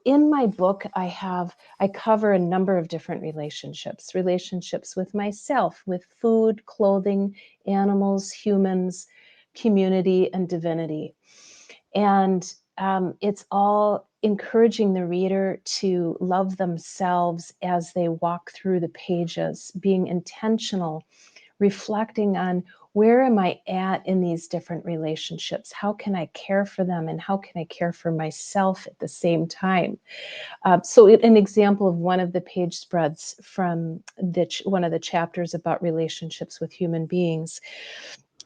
in my book, I cover a number of different relationships with myself, with food, clothing, animals, humans, community, and divinity. And it's all encouraging the reader to love themselves as they walk through the pages, being intentional, reflecting on where am I at in these different relationships? How can I care for them? And how can I care for myself at the same time? An example of one of the page spreads from one of the chapters about relationships with human beings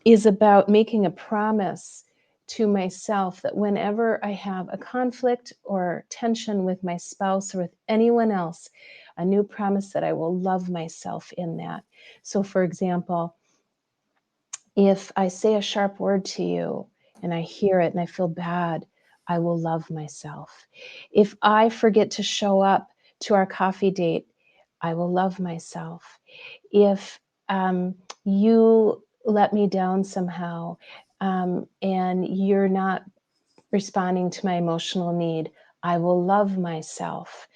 is about making a promise to myself that whenever I have a conflict or tension with my spouse or with anyone else, a new promise that I will love myself in that. So, for example, if I say a sharp word to you and I hear it and I feel bad, I will love myself. If I forget to show up to our coffee date, I will love myself. If you let me down somehow and you're not responding to my emotional need, I will love myself.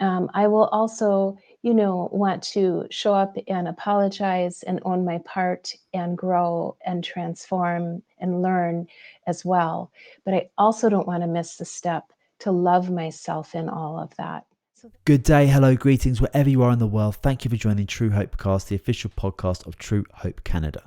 I will also, want to show up and apologize and own my part and grow and transform and learn as well. But I also don't want to miss the step to love myself in all of that. Good day, hello, greetings, wherever you are in the world. Thank you for joining True Hope Cast, the official podcast of True Hope Canada.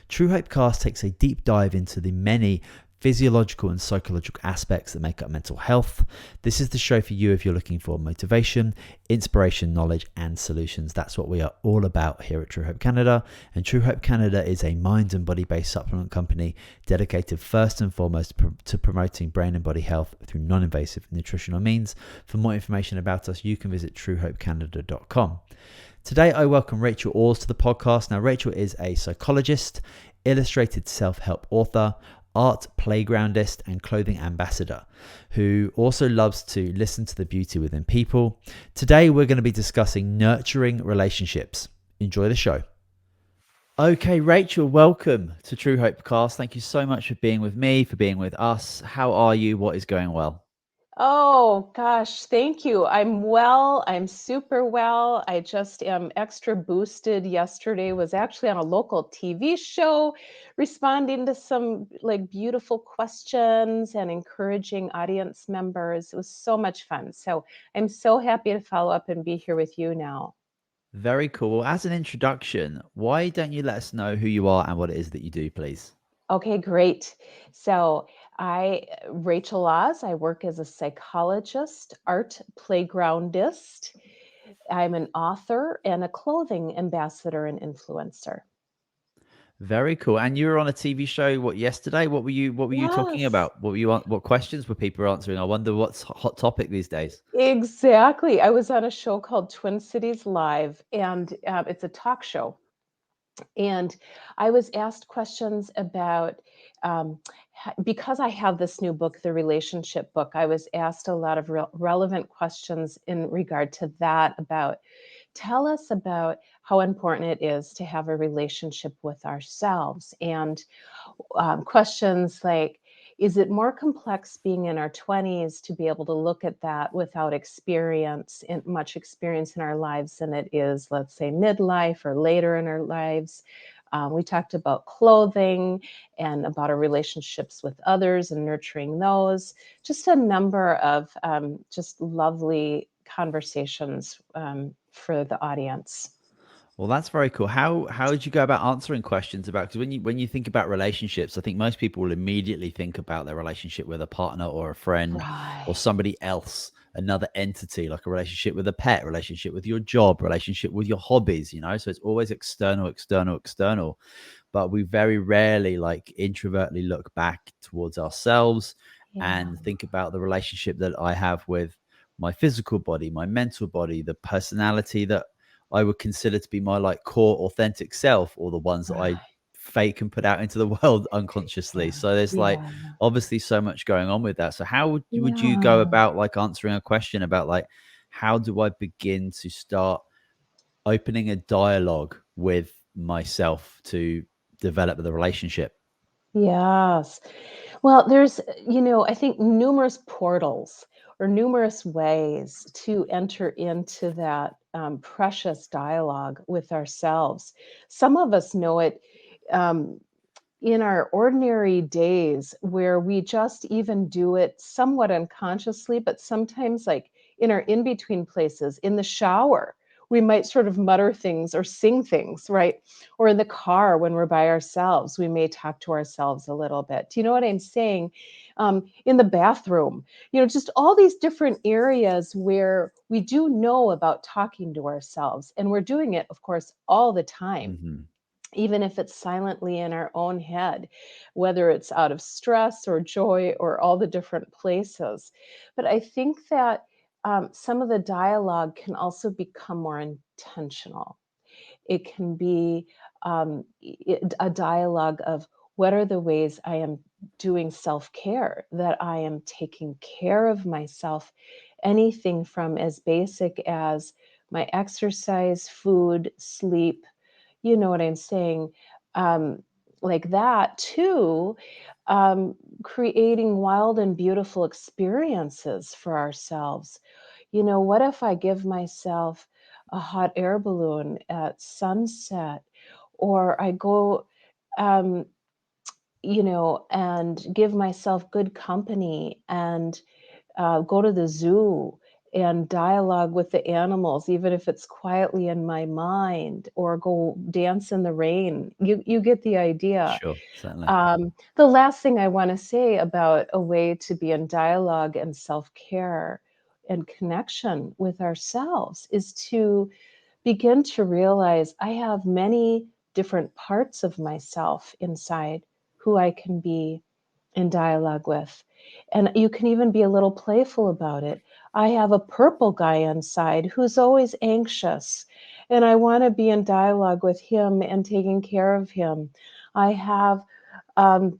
True Hope Cast takes a deep dive into the many physiological and psychological aspects that make up mental health. This is the show for you if you're looking for motivation, inspiration, knowledge, and solutions. That's what we are all about here at True Hope Canada. And True Hope Canada is a mind and body-based supplement company dedicated first and foremost to promoting brain and body health through non-invasive nutritional means. For more information about us, you can visit truehopecanada.com. Today, I welcome Rachel Oars to the podcast. Now, Rachel is a psychologist, illustrated self-help author, art playgroundist, and clothing ambassador who also loves to listen to the beauty within people. Today, we're going to be discussing nurturing relationships. Enjoy the show. Okay, Rachel, welcome to True Hope Cast. Thank you so much for being with me, for being with us. How are you? What is going well? Oh, gosh, thank you. I'm well. I'm super well. I just am extra boosted. Yesterday was actually on a local TV show, responding to some beautiful questions and encouraging audience members. It was so much fun. So I'm so happy to follow up and be here with you now. Very cool. As an introduction, why don't you let us know who you are and what it is that you do, please? Okay, great. So Rachel Oz, I work as a psychologist, art playgroundist. I'm an author and a clothing ambassador and influencer. Very cool. And you were on a TV show yesterday? What were you talking Yes, about? What questions were people answering? I wonder what's hot topic these days. exactly. I was on a show called Twin Cities Live, and it's a talk show. And I was asked questions about, because I have this new book, the relationship book, I was asked a lot of relevant questions in regard to that about, tell us about how important it is to have a relationship with ourselves. And questions like, is it more complex being in our 20s to be able to look at that without much experience in our lives than it is, let's say, midlife or later in our lives? We talked about clothing and about our relationships with others and nurturing those. Just a number of just lovely conversations for the audience. Well, that's very cool. How did you go about answering questions about, because when you think about relationships, I think most people will immediately think about their relationship with a partner or a friend or Right. somebody else, another entity, like a relationship with a pet, relationship with your job, relationship with your hobbies, so it's always external, external, external. But we very rarely introvertly look back towards ourselves Yeah. and think about the relationship that I have with my physical body, my mental body, the personality that I would consider to be my core authentic self, or the ones that I Right. fake and put out into the world unconsciously. Yeah. So there's Yeah. obviously so much going on with that. So how would you go Yeah. about answering a question about how do I begin to start opening a dialogue with myself to develop the relationship? Yes. Well, there's, I think numerous portals or numerous ways to enter into that precious dialogue with ourselves. Some of us know it um, in our ordinary days where we just even do it somewhat unconsciously, but sometimes, like in our in between places, in the shower, we might sort of mutter things or sing things, right? Or in the car when we're by ourselves, we may talk to ourselves a little bit. Do you know what I'm saying? In the bathroom, just all these different areas where we do know about talking to ourselves. And we're doing it, of course, all the time, Mm-hmm. even if it's silently in our own head, whether it's out of stress or joy or all the different places. But I think that some of the dialogue can also become more intentional. It can be a dialogue of what are the ways I am doing self care, that I am taking care of myself, anything from as basic as my exercise, food, sleep, you know what I'm saying? Um, like that too, um, creating wild and beautiful experiences for ourselves. What if I give myself a hot air balloon at sunset, or I go, um, and give myself good company and go to the zoo and dialogue with the animals, even if it's quietly in my mind, or go dance in the rain. You get the idea. Sure, certainly. The last thing I want to say about a way to be in dialogue and self-care and connection with ourselves is to begin to realize I have many different parts of myself inside who I can be in dialogue with. And you can even be a little playful about it. I have a purple guy inside who's always anxious, and I want to be in dialogue with him and taking care of him. I have um,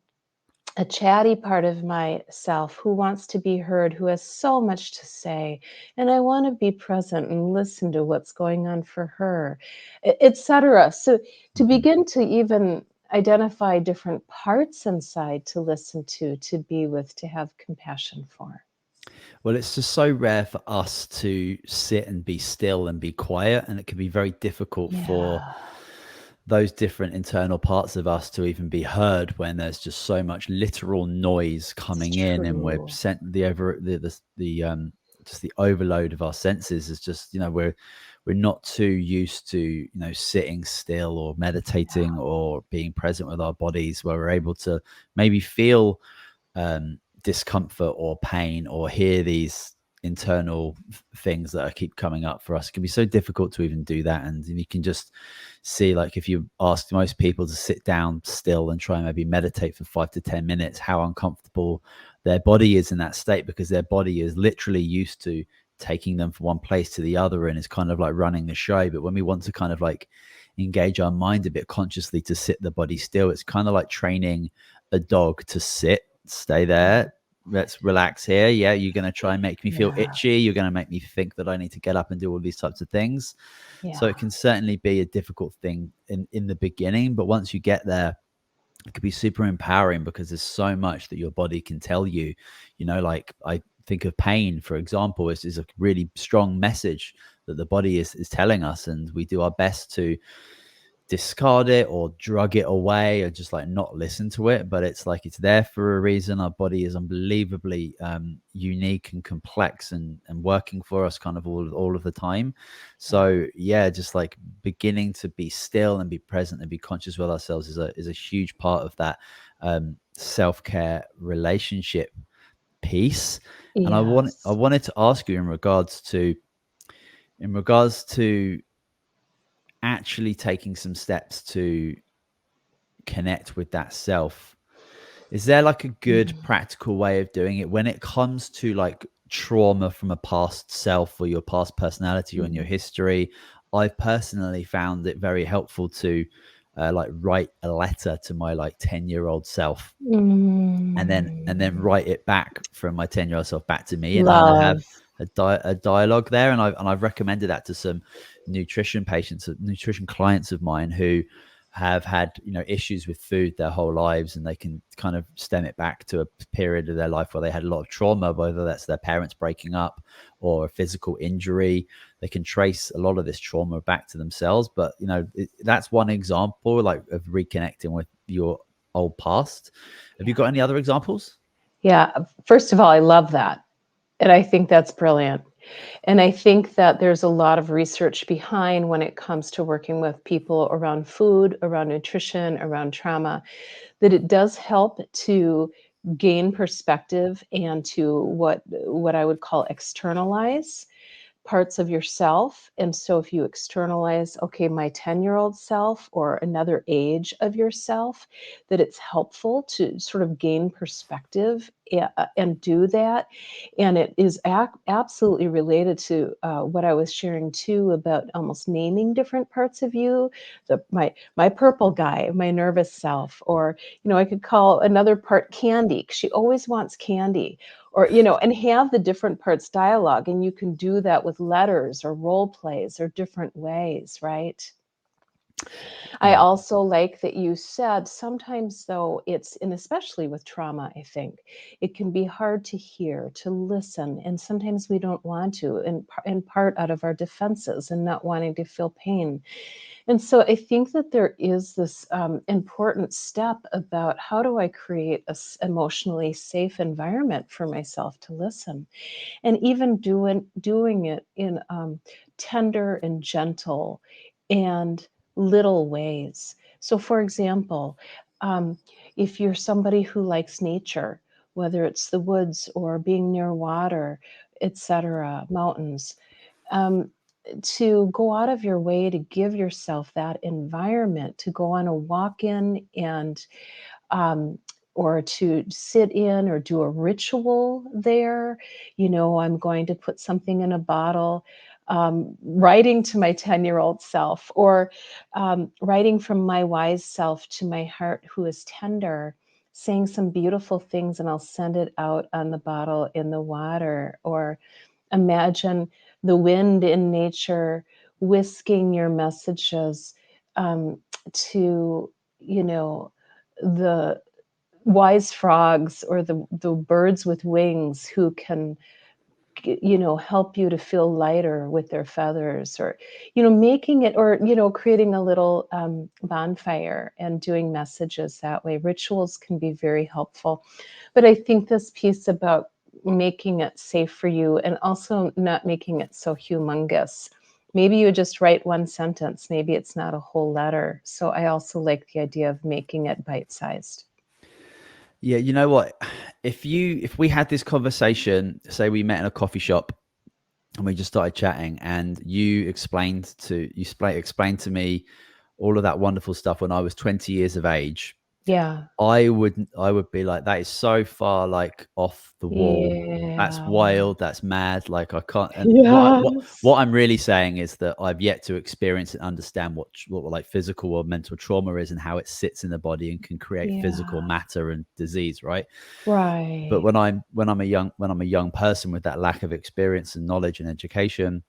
a chatty part of myself who wants to be heard, who has so much to say, and I want to be present and listen to what's going on for her, etc. So to Mm-hmm. begin to even identify different parts inside to listen to be with, to have compassion for. Well, it's just so rare for us to sit and be still and be quiet, and it can be very difficult for Yeah, those different internal parts of us to even be heard when there's just so much literal noise it's coming in, and we're true. sent the just the overload of our senses is just, we're not too used to, sitting still or meditating or being present with our bodies, where we're able to maybe feel discomfort or pain, or hear these internal things that keep coming up for us. It can be so difficult to even do that. And you can just see, like, if you ask most people to sit down still and try and maybe meditate for 5 to 10 minutes, how uncomfortable their body is in that state, because their body is literally used to taking them from one place to the other, and it's kind of like running the show. But when we want to kind of like engage our mind a bit consciously to sit the body still, it's kind of like training a dog to sit, stay there, let's relax here. Yeah, you're going to try and make me feel Yeah, itchy, you're going to make me think that I need to get up and do all these types of things. So it yeah, can certainly be a difficult thing in the beginning, but once you get there, it could be super empowering, because there's so much that your body can tell you. Like, I think of pain, for example, is a really strong message that the body is telling us, and we do our best to discard it or drug it away or just like not listen to it. But it's like, it's there for a reason. Our body is unbelievably unique and complex, and working for us kind of all of the time. yeah, So yeah, just like beginning to be still and be present and be conscious with ourselves is a huge part of that self-care relationship piece. And I yes. wanted to ask you in regards to actually taking some steps to connect with that self. Is there like a good Mm. practical way of doing it when it comes to like trauma from a past self, or your past personality, or in your Mm. history? I've personally found it very helpful to like write a letter to my like 10-year-old self, and then Mm. write it back from my 10-year-old self back to me, and kind of have Love. a dialogue there. And I've recommended that to some nutrition clients of mine who have had, issues with food their whole lives, and they can kind of stem it back to a period of their life where they had a lot of trauma, whether that's their parents breaking up or a physical injury. They can trace a lot of this trauma back to themselves. But that's one example, like, of reconnecting with your old past. Have you got any other examples? Yeah. First of all, I love that. And I think that's brilliant. And I think that there's a lot of research behind when it comes to working with people around food, around nutrition, around trauma, that it does help to gain perspective and to what I would call externalize parts of yourself. And so if you externalize, okay, my 10-year-old self or another age of yourself, that it's helpful to sort of gain perspective and do that. And it is absolutely related to what I was sharing too about almost naming different parts of you, my purple guy, my nervous self, or I could call another part Candy, 'cause she always wants candy, or and have the different parts dialogue. And you can do that with letters or role plays or different ways, right? I Yeah. also like that you said sometimes, though, and especially with trauma, I think it can be hard to hear, to listen, and sometimes we don't want to, in part out of our defenses and not wanting to feel pain. And so I think that there is this important step about how do I create a emotionally safe environment for myself to listen, and even doing it in tender and gentle and little ways. So, for example, um, if you're somebody who likes nature, whether it's the woods or being near water, etc., mountains, um, to go out of your way to give yourself that environment to go on a walk in and um, or to sit in or do a ritual there. I'm going to put something in a bottle, writing to my 10-year-old self, or writing from my wise self to my heart who is tender, saying some beautiful things, and I'll send it out on the bottle in the water. Or imagine the wind in nature whisking your messages to, the wise frogs or the birds with wings who can, help you to feel lighter with their feathers, or, making it, or, creating a little bonfire and doing messages that way. Rituals can be very helpful. But I think this piece about making it safe for you and also not making it so humongous. Maybe you just write one sentence, maybe it's not a whole letter. So I also like the idea of making it bite-sized. Yeah, you know what? If we had this conversation, say we met in a coffee shop and we just started chatting, and explained to me all of that wonderful stuff when I was 20 years of age, Yeah. I would be like, that is so far, like, off the wall. That's Yeah. wild. That's mad. Like, I can't. And Yes. what I'm really saying is that I've yet to experience and understand what like physical or mental trauma is, and how it sits in the body and can create physical Yeah. matter and disease. Right. But Right. when I'm a young person with that lack of experience and knowledge and education,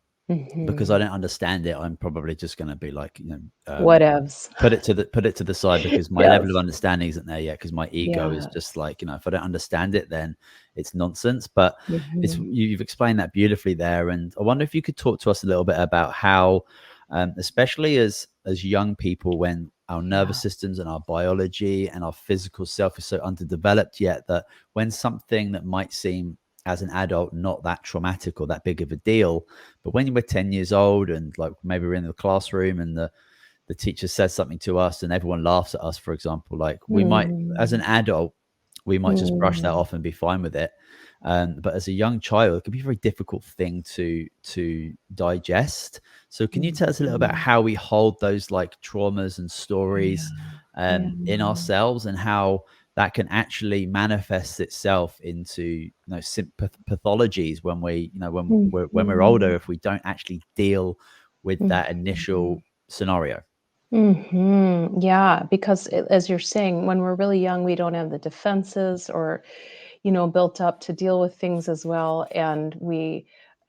because I Mhm. don't understand it, I'm probably just going to be like, Whatevs. put it to the side, because my level of Yes. understanding isn't there yet. Because my ego is just Yes. like, if I don't understand it, then it's nonsense. But Mhm. you've explained that beautifully there, and I wonder if you could talk to us a little bit about how, especially as young people, when our nervous Yeah. systems and our biology and our physical self is so underdeveloped yet, that when something that might seem as an adult not that traumatic or that big of a deal, but when you were 10 years old and, like, maybe we're in the classroom and the teacher says something to us and everyone laughs at us, for example, like, we might, as an Mm. adult, we might just brush that Mm. off and be fine with it. But as a young child, it can be a very difficult thing to digest. So can you tell us a little about Mhm. how we hold those, like, traumas and stories Yeah. Yeah. in ourselves, and how that can actually manifest itself into, pathologies when when we're older, Mhm. if we don't actually deal with that Mhm. initial scenario. Yeah, because as you're saying, when we're really young, we don't have the defenses or, built up to deal with things as well, and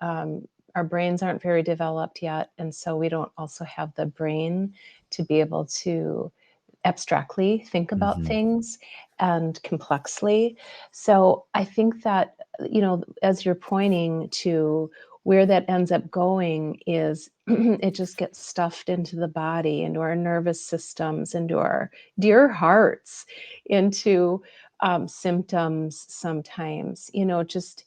um, our brains aren't very developed yet, and so we don't also have the brain to be able to abstractly think about Hmm. things and complexly. So I think that, as you're pointing to where that ends up going is it just gets stuffed into the body, into our nervous systems, into our dear hearts, into symptoms sometimes, just,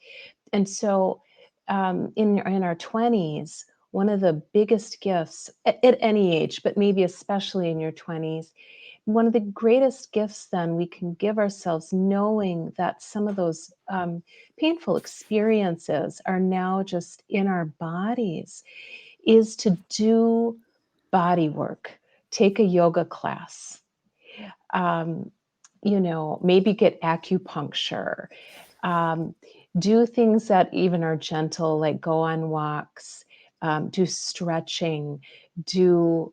and so in our 20s, one of the biggest gifts at any age, but maybe especially in your 20s, one of the greatest gifts then we can give ourselves, knowing that some of those painful experiences are now just in our bodies, is to do body work. Take a yoga class, um, maybe get acupuncture, um, do things that even are gentle, like go on walks, do stretching, do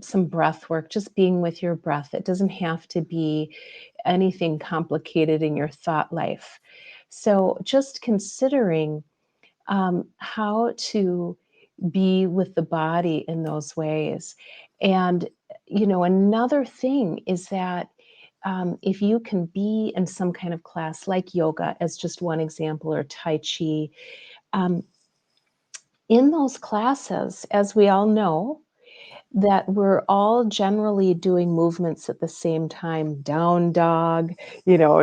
some breath work, just being with your breath. It doesn't have to be anything complicated in your thought life. So just considering how to be with the body in those ways. And, another thing is that if you can be in some kind of class like yoga, as just one example, or Tai Chi, um, in those classes, as we all know, that we're all generally doing movements at the same time, down dog,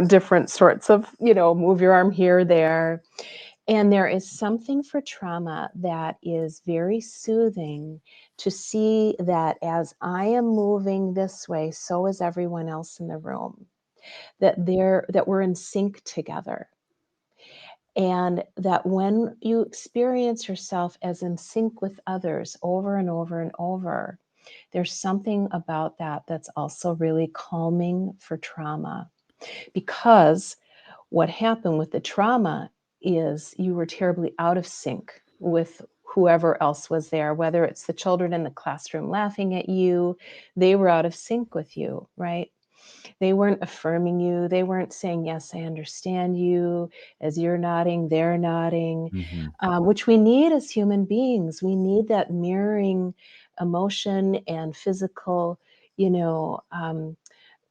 different sorts of, move your arm here, there. And there is something for trauma that is very soothing, to see that as I am moving this way, so is everyone else in the room, that we're in sync together. And that when you experience yourself as in sync with others over and over and over, there's something about that that's also really calming for trauma. Because what happened with the trauma is you were terribly out of sync with whoever else was there, whether it's the children in the classroom laughing at you, they were out of sync with you, right? They weren't affirming you. They weren't saying, yes, I understand you. As you're nodding, they're nodding, Hmm. which we need as human beings. We need that mirroring emotion and physical, you know,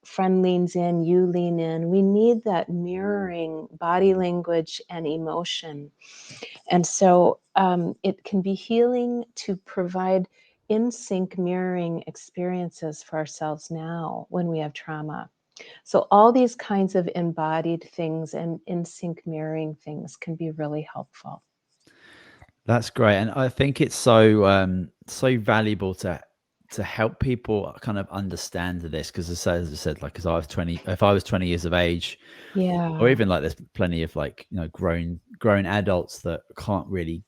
friend leans in, you lean in. We need that mirroring body language and emotion. And so it can be healing to provide in sync mirroring experiences for ourselves now when we have trauma. So all these kinds of embodied things and in sync mirroring things can be really helpful. That's great, and I think it's so valuable to help people kind of understand this, because as I said, like, because I was 20, if I was 20 years of age, or Yeah. even like there's plenty of like grown adults that can't really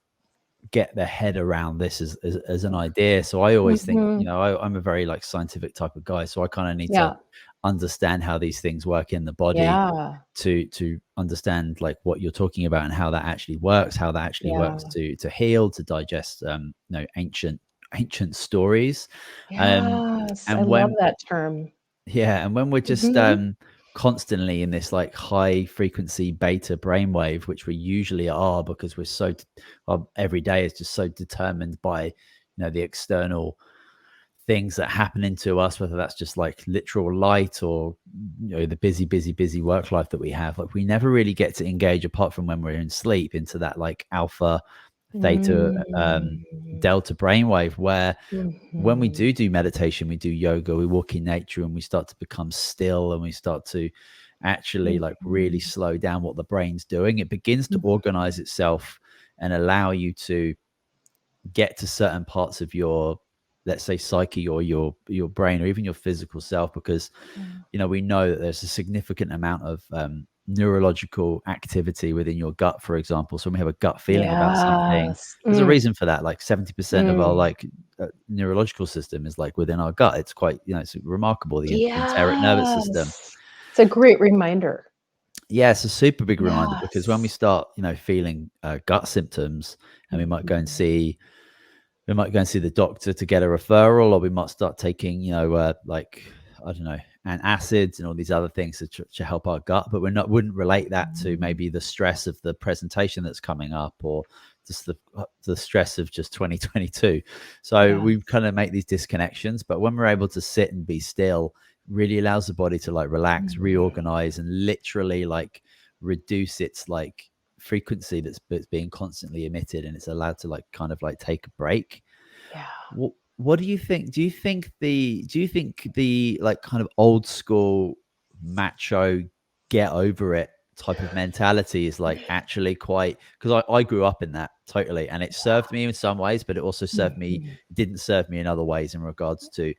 get their head around this as an idea. So I always think, Hmm. I'm a very like scientific type of guy, so I kind of need to Yeah. understand how these things work in the body Yeah. to understand like what you're talking about and how that actually works, Yeah. to heal, to digest ancient stories. um Yes. I and love when that term. Yeah, and when we're just Hmm. constantly in this like high frequency beta brainwave, which we usually are, because we're our every day is just so determined by the external things that happen into us, whether that's just like literal light, or the busy work life that we have. Like, we never really get to engage, apart from when we're in sleep, into that like alpha, theta, Mm-hmm. delta brainwave, where when we Mm-hmm. do meditation, we do yoga, we walk in nature, and we start to become still, and we start to actually like really Mm-hmm. slow down what the brain's doing. It begins to organize itself and allow you to get to certain parts of your, let's say, psyche, or your brain, or even your physical self, because Yeah. we know that there's a significant amount of neurological activity within your gut, for example. So when we have a gut feeling about something, Yes. there's a Mm. reason for that. Like 70% of our Mm. like neurological system is like within our gut. It's quite, it's remarkable, the enteric nervous system. Yes. It's a great reminder. Yeah, it's a super big reminder, because when we Yes. start, feeling gut symptoms, and Mhm. we might go and see the doctor to get a referral, or we might start taking, like, I don't know, and acids and all these other things to help our gut. But wouldn't relate that to Mm. maybe the stress of the presentation that's coming up, or just the stress of just 2022. So Yes. we kind of make these disconnections. But when we're able to sit and be still, really allows the body to like relax, Mhm. reorganize, and literally like reduce its like frequency that's being constantly emitted, and it's allowed to like kind of like take a break. Yeah. What do you think? Do you think the like kind of old school macho get over it type of mentality is like actually quite, because I grew up in that totally, and it served me in some ways, but it also served me, Mhm. didn't serve me in other ways in regards to,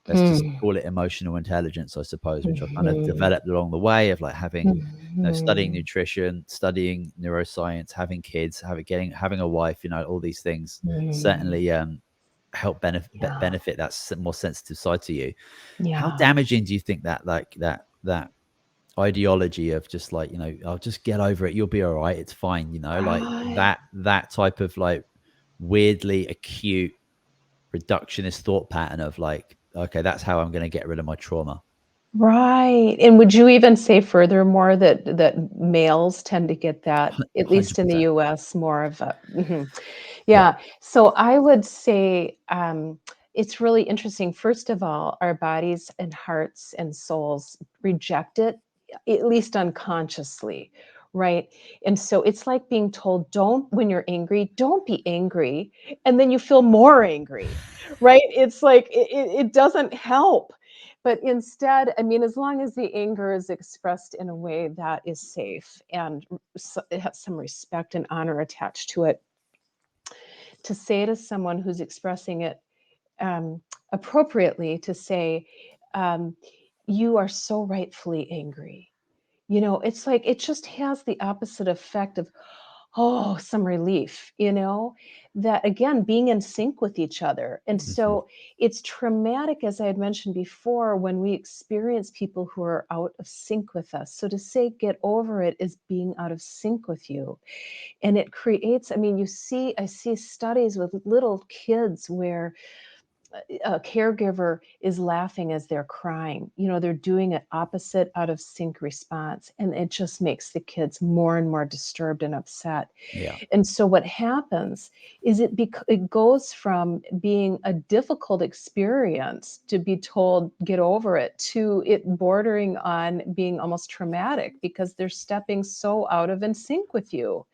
let's just Mm. call it emotional intelligence, I suppose, which I kind of Mhm. developed along the way of like having, studying Mhm. nutrition, studying neuroscience, having kids, having a wife, all these things Mm. certainly help Yeah. benefit that more sensitive side to you. How Yeah. damaging do you think that like that ideology of just like, I'll just get over it, you'll be all right, it's fine, like Right. that type of like weirdly acute reductionist thought pattern of like, okay, that's how I'm going to get rid of my trauma. Right, and would you even say furthermore that males tend to get that, at least in the 100%. US, more of a Yeah. Yeah, so I would say, it's really interesting. First of all, our bodies and hearts and souls reject it, at least unconsciously, right? And so it's like being told, "Don't when you're angry, don't be angry," and then you feel more angry, right? It's like it doesn't help. But instead, I mean, as long as the anger is expressed in a way that is safe and it has some respect and honor attached to it, to say to someone who's expressing it um, appropriately, to say, um, "You are so rightfully angry." It's like it just has the opposite effect of, oh, some relief, that again, being in sync with each other. And Hmm. so it's traumatic, as I had mentioned before, when we experience people who are out of sync with us. So to say, get over it is being out of sync with you. And it creates, I mean, I see studies with little kids where a caregiver is laughing as they're crying. They're doing an opposite out of sync response. And it just makes the kids more and more disturbed and upset. Yeah. And so what happens is it goes from being a difficult experience to be told, get over it, to it bordering on being almost traumatic because they're stepping so out of in sync with you.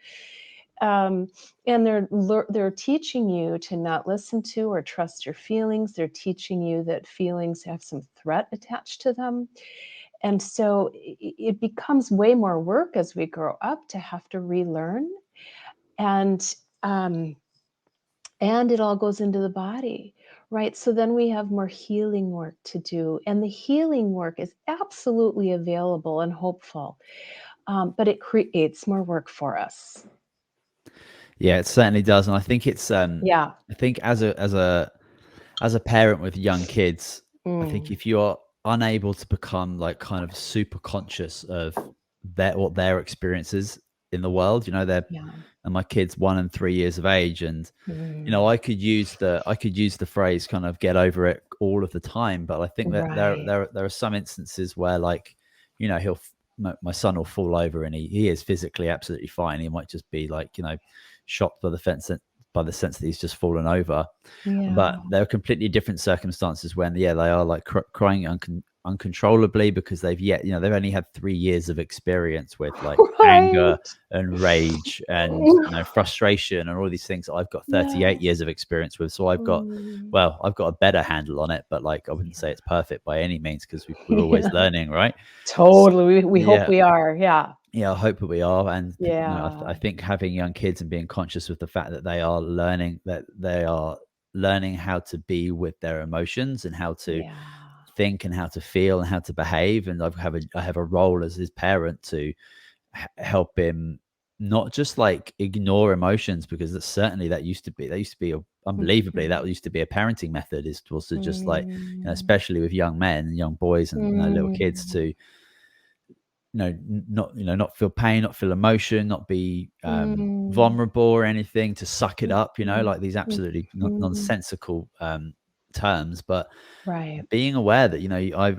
um, and they're teaching you to not listen to or trust your feelings. They're teaching you that feelings have some threat attached to them, and so it becomes way more work as we grow up to have to relearn, and um, and it all goes into the body, right? So then we have more healing work to do, and the healing work is absolutely available and hopeful, but it creates more work for us. Yeah, it certainly does. And I think it's Yeah. I think as a parent with young kids, I think Mm. if you're unable to become like kind of super conscious of what their experiences in the world, they're, Yeah. and my kids 1 and 3 years of age, and Mm. I could use the phrase kind of get over it all of the time, but I think that Right. there are some instances where like, my son will fall over and he is physically absolutely fine. He might just be like, shocked by by the sense that he's just fallen over. But Yeah. there are completely different circumstances when, yeah, they are like crying uncontrollably because they've only had 3 years of experience with like anger Right. and rage and frustration and all these things that I've got 38 Yes. years of experience with. So Mm. I've got a better handle on it, but like I wouldn't say it's perfect by any means because we're always Yeah. learning, right? S- Totally. We hope Yeah, we are. Yeah. yeah, I hope that we are, and I Yeah. think having young kids and being conscious with the fact that they are learning how to be with their emotions and how to Yeah. think and how to feel and how to behave, and I have a role as his parent to help him not just like ignore emotions, because that used to be unbelievably, that Mhm. used to be a parenting method, is to also just like, Mm. especially with young men and young boys and little kids, Mm. to not feel pain, not feel emotion, not be Mm. vulnerable or anything, to suck it up, Mhm. like these absolutely Mhm. nonsensical terms. But Right. being aware that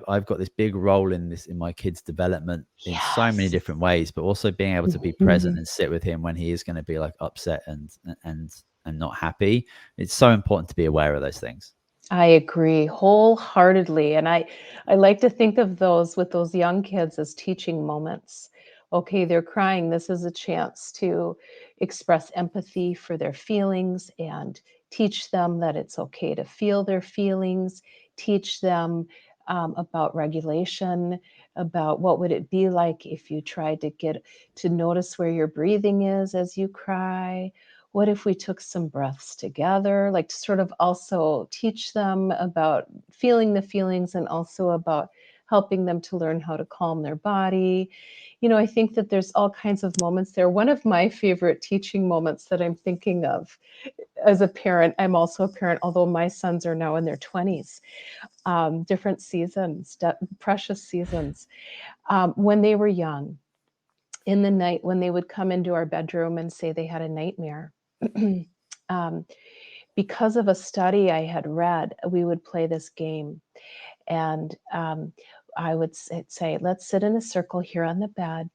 I've got this big role in this, in my kid's development in so many Yes. different ways, but also being able to be present Mhm. and sit with him when he is going to be like upset and and not happy. It's so important to be aware of those things. I agree wholeheartedly. And I like to think of those with those young kids as teaching moments. Okay, they're crying. This is a chance to express empathy for their feelings and teach them that it's okay to feel their feelings, teach them about regulation, about what would it be like if you tried to get to notice where your breathing is as you cry. What if we took some breaths together, like to sort of also teach them about feeling the feelings and also about helping them to learn how to calm their body. I think that there's all kinds of moments there. One of my favorite teaching moments that I'm thinking of as a parent, I'm also a parent, although my sons are now in their 20s, different seasons, precious seasons. When they were young, in the night, when they would come into our bedroom and say they had a nightmare, um, because of a study I had read, we would play this game. And I would say, let's sit in a circle here on the bed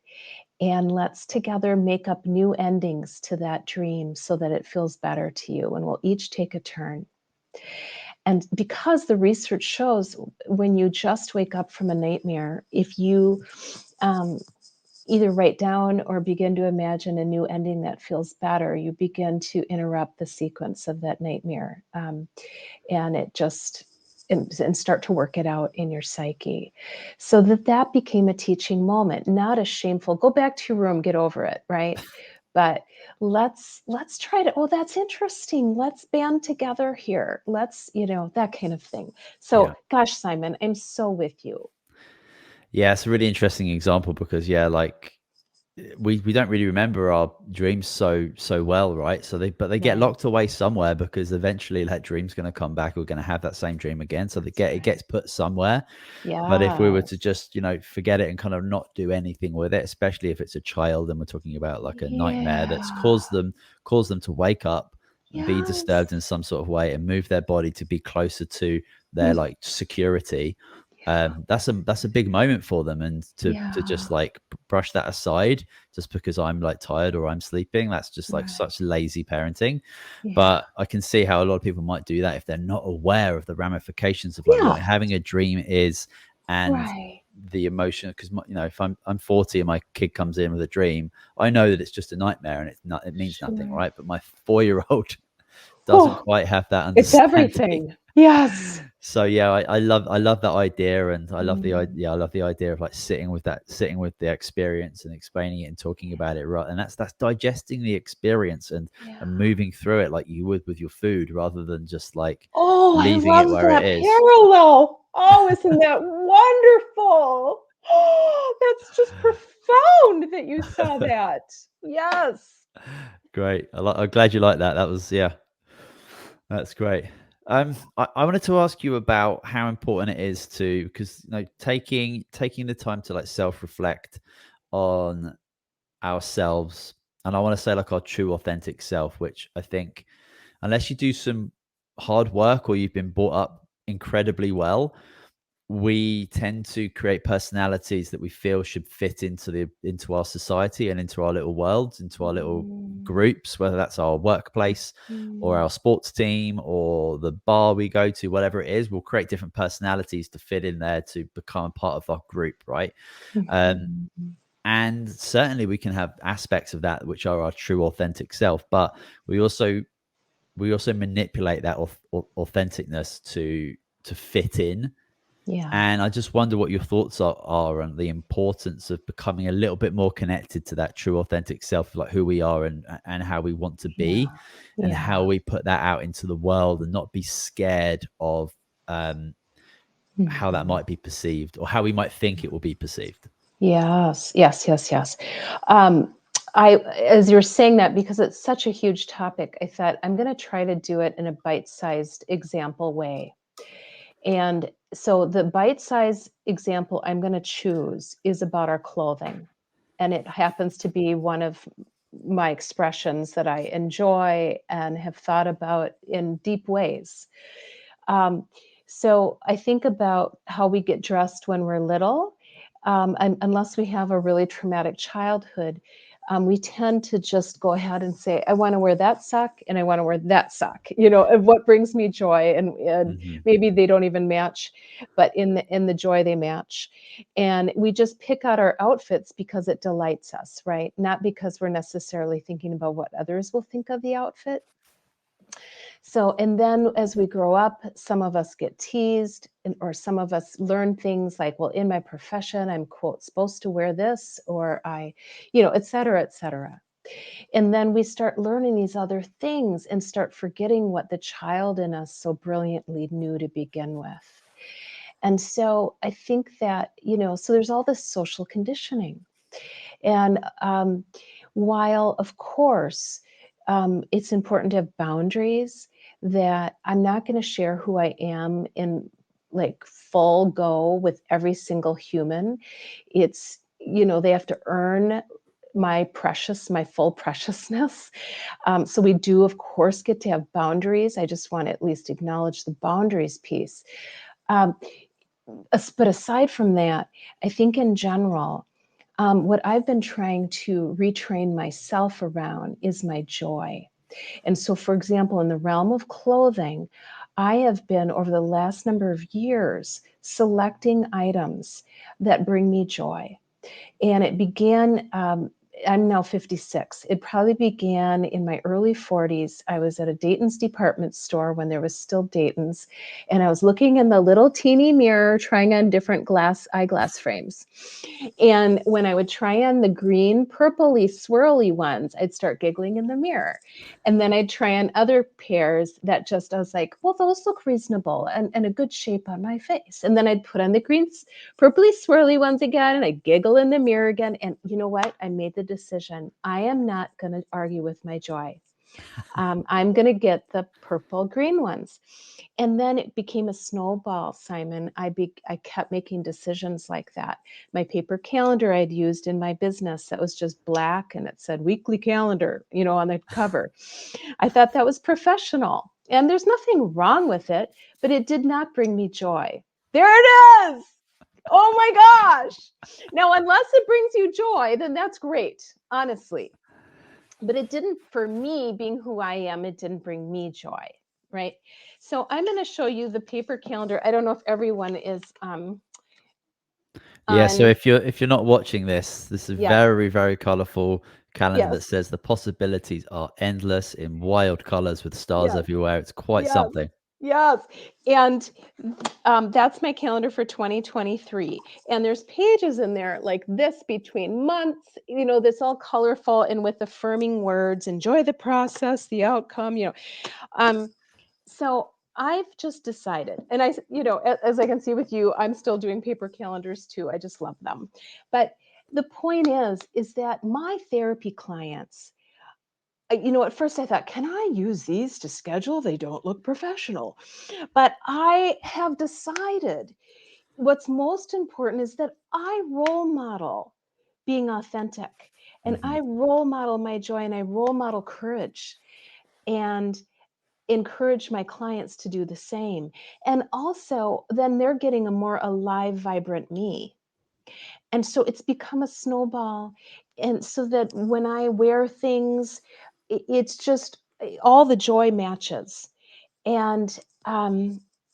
and let's together make up new endings to that dream so that it feels better to you. And we'll each take a turn. And because the research shows when you just wake up from a nightmare, if you um, either write down or begin to imagine a new ending that feels better, you begin to interrupt the sequence of that nightmare. And it just and start to work it out in your psyche, so that became a teaching moment, not a shameful go back to your room, get over it, right? But let's try to, oh, that's interesting, let's band together here, let's, that kind of thing. Yeah. So gosh, Simon, I'm so with you. Yeah, it's a really interesting example because like we don't really remember our dreams so well, right? So they get Right. locked away somewhere because eventually that dream's going to come back. We're going to have that same dream again. So That's it right. gets put somewhere. But if we were to Yes. just, forget it and kind of not do anything with it, especially if it's a child and we're talking about like a nightmare that's Yeah. caused them to wake up and be Yes. disturbed in some sort of way and move their body to be closer to their Mm. like security, Yeah. that's a big moment for them. And to Yeah. just like brush that aside just because I'm like tired or I'm sleeping, that's just like Right. such lazy parenting. Yeah. But I can see how a lot of people might do that if they're not aware of the ramifications of like what Yeah. having a dream is, and Right. the emotion. Because if I'm 40 and my kid comes in with a dream, I know that it's just a nightmare and it means nothing, Sure. right? But my 4-year-old doesn't Oh, quite have that it's understanding. everything. Yes. So yeah, I love that idea, and Mm. I love the idea of like sitting with the experience and explaining it and talking about it, right? And that's digesting the experience and Yeah. moving through it like you would with your food, rather than just like Oh, I leaving it love where it that is. parallel. Oh, isn't that wonderful? Oh, that's just profound that you saw that. Yes. Great. I'm glad you like that. That was, yeah, that's great. I wanted to ask you about how important it is to, because taking the time to like self reflect on ourselves, and I want to say like our true authentic self, which I think unless you do some hard work or you've been brought up incredibly well, we tend to create personalities that we feel should fit into our society and into our little worlds, into our little Mm. groups, whether that's our workplace or Mm. our sports team or the bar we go to, whatever it is. We'll create different personalities to fit in there to become a part of our group, right? um, Mhm. and certainly we can have aspects of that which are our true authentic self, but we also manipulate that authenticness to fit in. Yeah. And I just wonder what your thoughts are on the importance of becoming a little bit more connected to that true authentic self, like who we are and how we want to Yeah. be, and how Yeah. we put that out into the world and not be scared of um, how that Mhm. might be perceived or how we might think it will be perceived. Yes, yes, yes, yes. Um, as you're saying that, because it's such a huge topic, I thought I'm going to try to do it in a bite-sized example way. And so the bite-sized example I'm going to choose is about our clothing. And it happens to be one of my expressions that I enjoy and have thought about in deep ways. Um, so I think about how we get dressed when we're little, and unless we have a really traumatic childhood. we tend to just go ahead and say, I want to wear that sock and I want to wear that sock, of what brings me joy. And maybe they don't even match, but in the joy they match. And we just pick out our outfits because it delights us, right? Not because we're necessarily thinking about what others will think of the outfit. So, and then as we grow up, some of us get teased, or some of us learn things like, well, in my profession, I'm, quote, supposed to wear this, or et cetera, et cetera. And then we start learning these other things and start forgetting what the child in us so brilliantly knew to begin with. And so I think that, so there's all this social conditioning. And while, of course, it's important to have boundaries, that I'm not going to share who I am in like full go with every single human. It's, they have to earn my full preciousness. So we do, of course, get to have boundaries. I just want to at least acknowledge the boundaries piece. But aside from that, I think in general, what I've been trying to retrain myself around is my joy. And so, for example, in the realm of clothing, I have been, over the last number of years, selecting items that bring me joy. And it began, I'm now 56. It probably began in my early 40s. I was at a Dayton's department store when there was still Dayton's, and I was looking in the little teeny mirror, trying on different eyeglass frames. And when I would try on the green, purpley, swirly ones, I'd start giggling in the mirror. And then I'd try on other pairs that I was like, well, those look reasonable and a good shape on my face. And then I'd put on the green, purpley, swirly ones again, and I'd giggle in the mirror again. And you know what? I made the decision. I am not going to argue with my joy. I'm going to get the purple green ones. And then it became a snowball, Simon. I kept making decisions like that. My paper calendar I'd used in my business, that was just black and it said weekly calendar, on the cover. I thought that was professional. And there's nothing wrong with it, but it did not bring me joy. There it is. Oh my gosh. Now, unless it brings you joy, then that's great, honestly. But it didn't, for me, being who I am, it didn't bring me joy, right? So I'm going to show you the paper calendar. I don't know if everyone is yeah. So if you're not watching this is a very, very colorful calendar that says the possibilities are endless in wild colors with stars everywhere. It's quite something. Yes. And that's my calendar for 2023. And there's pages in there like this between months, this all colorful and with affirming words, enjoy the process, the outcome, So I've just decided, and as I can see with you, I'm still doing paper calendars too. I just love them. But the point is that my therapy clients, at first I thought, can I use these to schedule? They don't look professional. But I have decided what's most important is that I role model being authentic, and I role model my joy, and I role model courage, and encourage my clients to do the same. And also, then they're getting a more alive, vibrant me. And so it's become a snowball. And so that when I wear things, it's just all the joy matches. And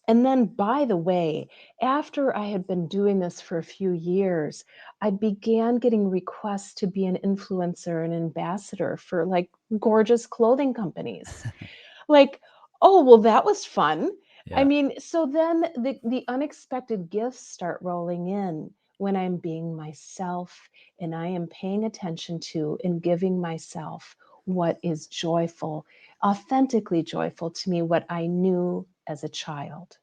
then, by the way, after I had been doing this for a few years, I began getting requests to be an influencer and ambassador for like gorgeous clothing companies. Like, oh, well, that was fun. I mean, so then the unexpected gifts start rolling in when I'm being myself and I am paying attention to and giving myself what is joyful, authentically joyful to me, what I knew as a child.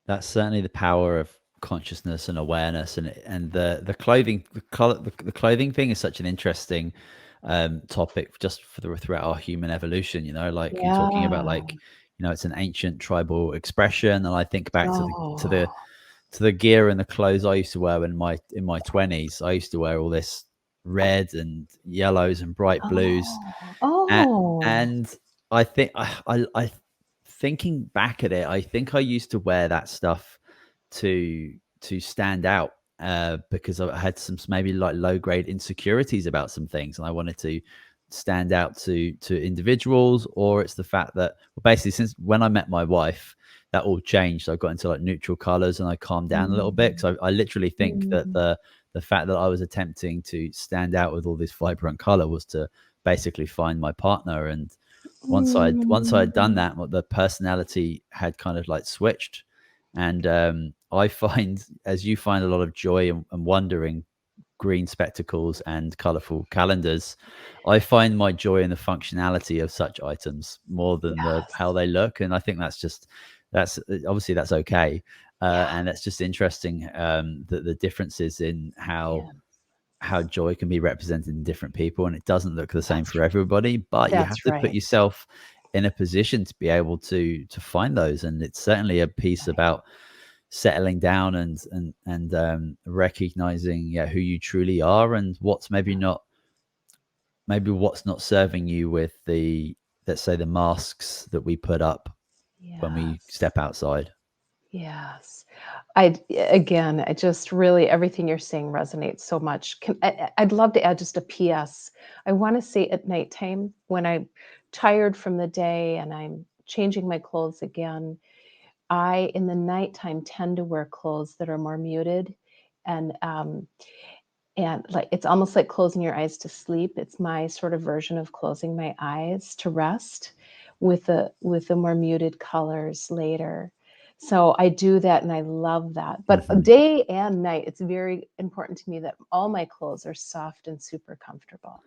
That's certainly the power of consciousness and awareness, and the clothing, the clothing thing is such an interesting topic just throughout our human evolution. Like you're talking about, like, it's an ancient tribal expression, and I think back to the gear and the clothes I used to wear in my 20s. I used to wear all this red and yellows and bright blues, and I think I thinking back at it, I think I used to wear that stuff to stand out because I had some maybe like low grade insecurities about some things, and I wanted to stand out to individuals, or it's the fact that, well, basically since when I met my wife, that all changed. I got into like neutral colors and I calmed down a little bit. Mm, So I literally think that mm, the fact that I was attempting to stand out with all this vibrant color was to basically find my partner. And once I had done mm. that, the personality had kind of like switched. And I find, as you find a lot of joy and wonder in green spectacles and colorful calendars, I find my joy in the functionality of such items more than the how Yes. they look. And I think that's obviously that's okay. Yeah. And that's just interesting, that the differences in Yeah. how joy can be represented in different people, and it doesn't look the same That's for everybody, but you have that's to put right. yourself in a position to be able to find those. And it's certainly a piece Right. about settling down and recognizing, yeah, who you truly are and what's maybe what's not serving you with the, let's say, the masks that we put up when we Yes. step outside. Yes. Again, I just really everything you're saying resonates so much. I'd love to add just a PS. I want to say at nighttime when I'm tired from the day and I'm changing my clothes again, I in the nighttime tend to wear clothes that are more muted and like it's almost like closing your eyes to sleep. It's my sort of version of closing my eyes to rest with the more muted colors later. So I do that and I love that. But Mhm. day and night, it's very important to me that all my clothes are soft and super comfortable.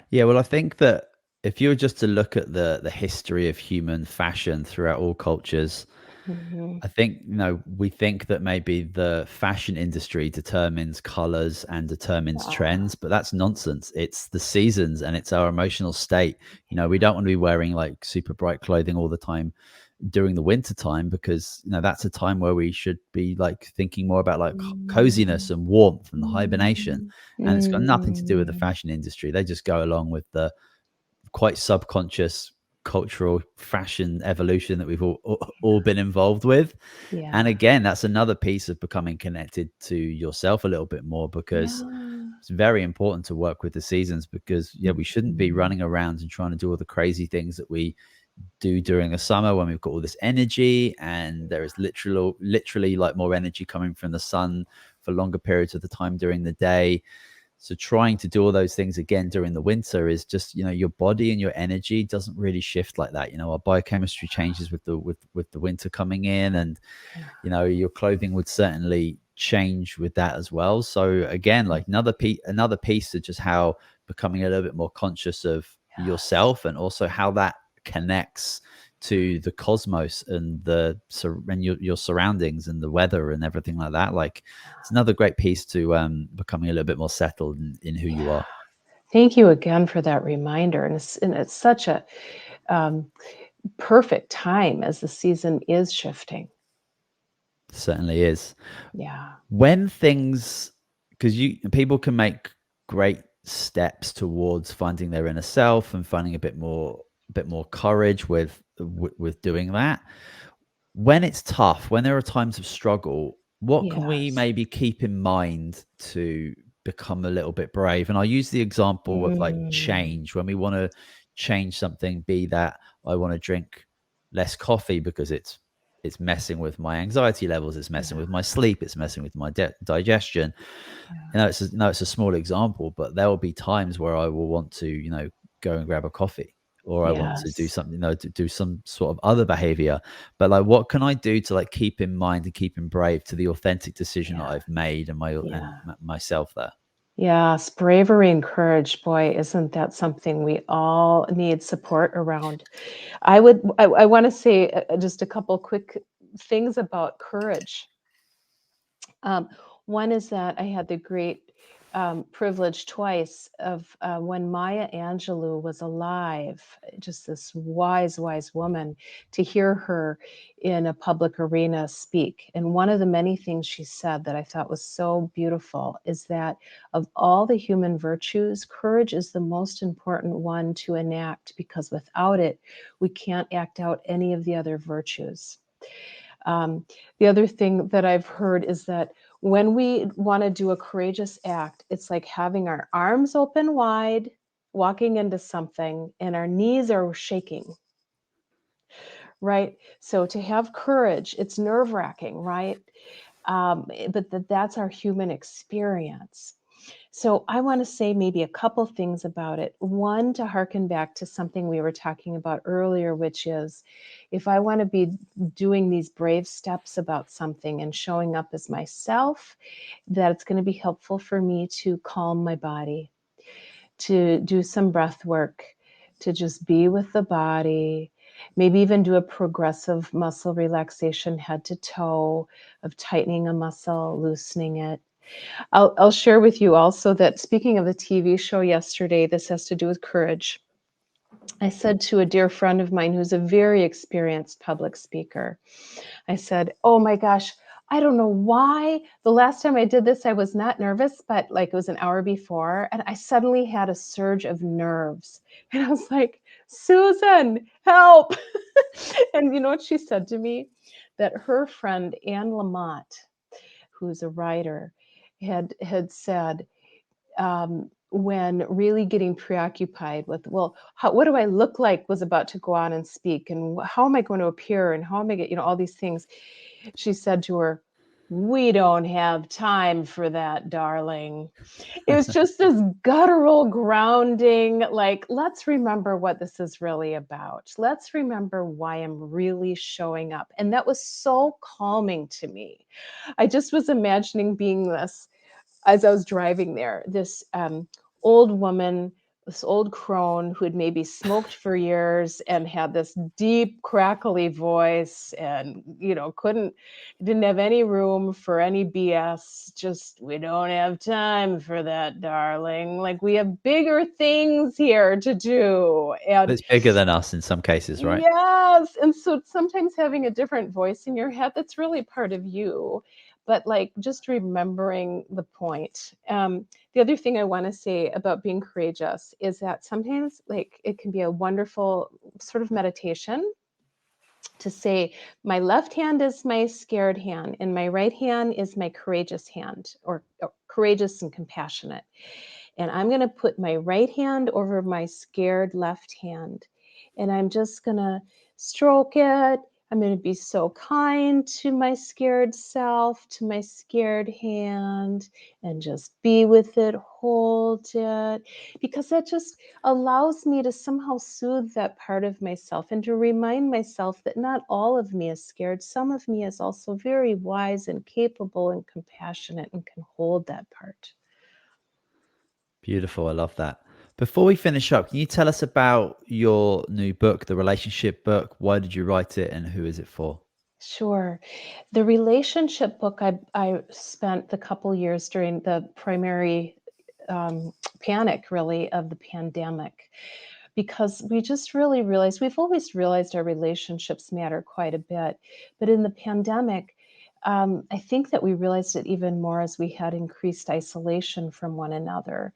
Yeah, well, I think that if you were just to look at the history of human fashion throughout all cultures, Mhm. I think, we think that maybe the fashion industry determines colors and determines Ah, trends, but that's nonsense. It's the seasons and it's our emotional state. We don't want to be wearing like super bright clothing all the time during the winter time, because that's a time where we should be like thinking more about like coziness mm, and warmth and hibernation. mm, And it's got nothing to do with the mm. fashion industry. They just go along with the quite subconscious cultural fashion evolution that we've all been involved with. And Yeah. again, that's another piece of becoming connected to yourself a little bit more, because Yeah. it's very important to work with the seasons, because yeah, we shouldn't be Mhm. running around and trying to do all the crazy things that we do during the summer when we've got all this energy, and there is literally like more energy coming from the sun for longer periods of the time during the day. So trying to do all those things again during the winter is just, your body and your energy doesn't really shift like that. Our biochemistry changes with the winter coming in, and Yeah. your clothing would certainly change with that as well. So again, like another piece to just how becoming a little bit more conscious of Yes. yourself, and also how that connects to the cosmos and and your surroundings and the weather and everything like that. Like, it's another great piece to becoming a little bit more settled in who you Yeah. are. Thank you again for that reminder. And it's such a um, perfect time as the season is shifting. Certainly is. Yeah. When things, because you people can make great steps towards finding their inner self and finding a bit more courage with doing that. When it's tough, when there are times of struggle, what can we Yes. maybe keep in mind to become a little bit brave? And I'll use the example of like Mm, change. When we want to change something, be that I want to drink less coffee because it's messing with my anxiety levels, it's messing yeah. with my sleep, it's messing with my digestion. Yeah. It's a small example, but there will be times where I will want to, go and grab a coffee, or I want to do Yes. something, to do some sort of other behavior. But like, what can I do to like keep in mind and keep in brave to the authentic decision that Yeah. I've made and Yeah. myself there? Yes. Bravery and courage. Boy, isn't that something we all need support around? I want to say just a couple quick things about courage. Um, One is that I had the great privilege twice of when Maya Angelou was alive, just this wise, wise woman, to hear her in a public arena speak. And one of the many things she said that I thought was so beautiful is that of all the human virtues, courage is the most important one to enact because without it, we can't act out any of the other virtues. Um, the other thing that I've heard is that When we want to do a courageous act, it's like having our arms open wide, walking into something, and our knees are shaking, right? So to have courage, it's nerve-wracking, right? But that's our human experience. So I want to say maybe a couple things about it. One, to harken back to something we were talking about earlier, which is if I want to be doing these brave steps about something and showing up as myself, that it's going to be helpful for me to calm my body, to do some breath work, to just be with the body, maybe even do a progressive muscle relaxation head to toe of tightening a muscle, loosening it. I'll share with you also that speaking of the TV show yesterday, this has to do with courage. I said to a dear friend of mine who's a very experienced public speaker, I said, "Oh my gosh, I don't know why the last time I did this, I was not nervous, but like it was an hour before, and I suddenly had a surge of nerves." And I was like, "Susan, help." And you know what she said to me? That her friend, Anne Lamott, who's a writer, had said, when really getting preoccupied with, well, what do I look like, was about to go on and speak, and how am I going to appear, and how am I get, all these things. She said to her, "We don't have time for that, darling." It was just this guttural grounding, like, let's remember what this is really about. Let's remember why I'm really showing up. And that was so calming to me. I just was imagining being this, as I was driving there, this old woman, this old crone who had maybe smoked for years and had this deep, crackly voice, and didn't have any room for any BS. Just, "We don't have time for that, darling. Like, we have bigger things here to do." And It's bigger than us in some cases, right? yes, and so sometimes having a different voice in your head, that's really part of you, but, like, just remembering the point. The other thing I wanna say about being courageous is that sometimes, like, it can be a wonderful sort of meditation to say, "My left hand is my scared hand, and my right hand is my courageous hand," or courageous and compassionate. And I'm going to put my right hand over my scared left hand. And I'm just going to stroke it. I'm going to be so kind to my scared self, to my scared hand, and just be with it, hold it, because that just allows me to somehow soothe that part of myself and to remind myself that not all of me is scared. Some of me is also very wise and capable and compassionate and can hold that part. Beautiful. I love that. Before we finish up, can you tell us about your new book, the relationship book? Why did you write it and who is it for? Sure. The relationship book, I spent the couple years during the primary panic, really, of the pandemic, because we just really realized, we've always realized our relationships matter quite a bit. But in the pandemic, I think that we realized it even more as we had increased isolation from one another.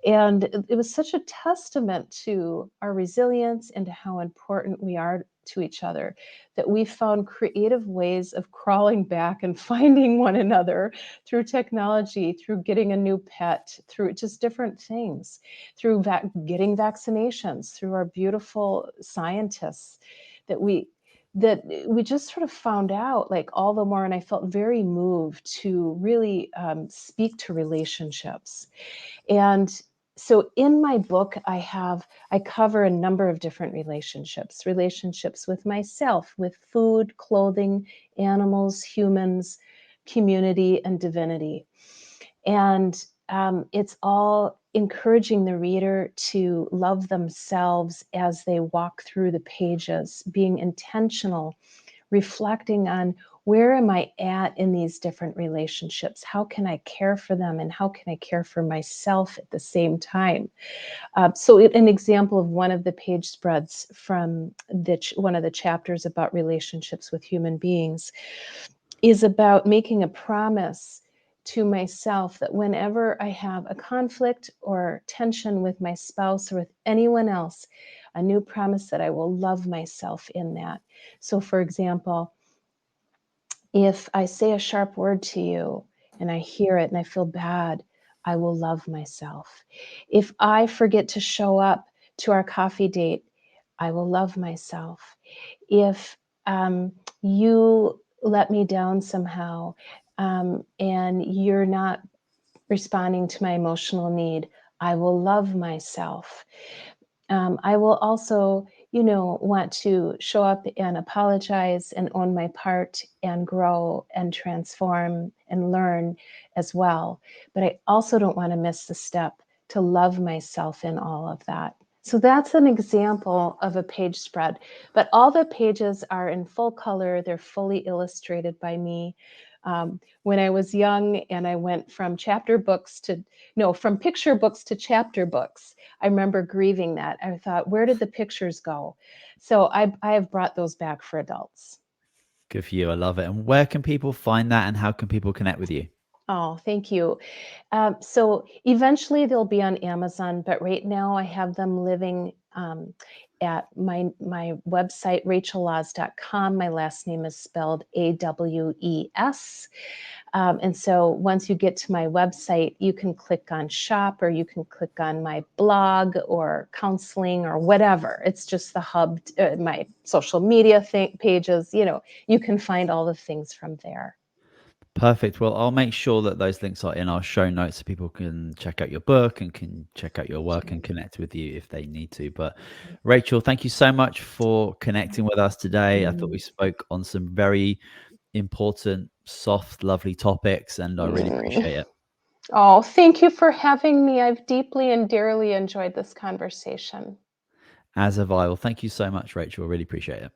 And it was such a testament to our resilience and to how important we are to each other that we found creative ways of crawling back and finding one another through technology, through getting a new pet, through just different things, through getting vaccinations, through our beautiful scientists, that we just sort of found out, like, all the more. And I felt very moved to really speak to relationships. And so in my book, I cover a number of different relationships with myself, with food, clothing, animals, humans, community, and divinity. And it's all encouraging the reader to love themselves as they walk through the pages, being intentional, reflecting on, where am I at in these different relationships? How can I care for them? And how can I care for myself at the same time? An example of one of the page spreads from one of the chapters about relationships with human beings is about making a promise to myself that whenever I have a conflict or tension with my spouse or with anyone else, a new promise that I will love myself in that. So, for example, if I say a sharp word to you and I hear it and I feel bad, I will love myself. If I forget to show up to our coffee date, I will love myself. If you let me down somehow, and you're not responding to my emotional need, I will love myself. I will also, want to show up and apologize and own my part and grow and transform and learn as well. But I also don't want to miss the step to love myself in all of that. So that's an example of a page spread, but all the pages are in full color. They're fully illustrated by me. When I was young and I went from from picture books to chapter books, I remember grieving that. I thought, where did the pictures go? So I have brought those back for adults. Good for you. I love it. And where can people find that, and how can people connect with you? Oh, thank you. So eventually they'll be on Amazon, but right now I have them living at my website, rachelaws.com. My last name is spelled AWES. And so once you get to my website, you can click on shop, or you can click on my blog or counseling or whatever. It's just the hub, my social media pages, you can find all the things from there. Perfect. Well, I'll make sure that those links are in our show notes so people can check out your book and can check out your work and connect with you if they need to. But Rachel, thank you so much for connecting with us today. I thought we spoke on some very important, soft, lovely topics, and I really appreciate it. Oh, thank you for having me. I've deeply and dearly enjoyed this conversation. As have I. Well, thank you so much, Rachel. I really appreciate it.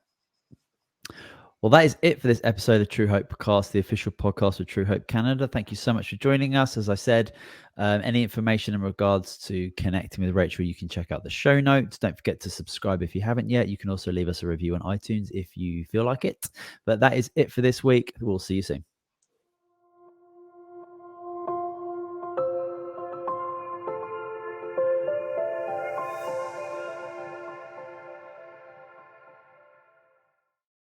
Well, that is it for this episode of True Hope Podcast, the official podcast of True Hope Canada. Thank you so much for joining us. As I said, any information in regards to connecting with Rachel, you can check out the show notes. Don't forget to subscribe if you haven't yet. You can also leave us a review on iTunes if you feel like it. But that is it for this week. We'll see you soon.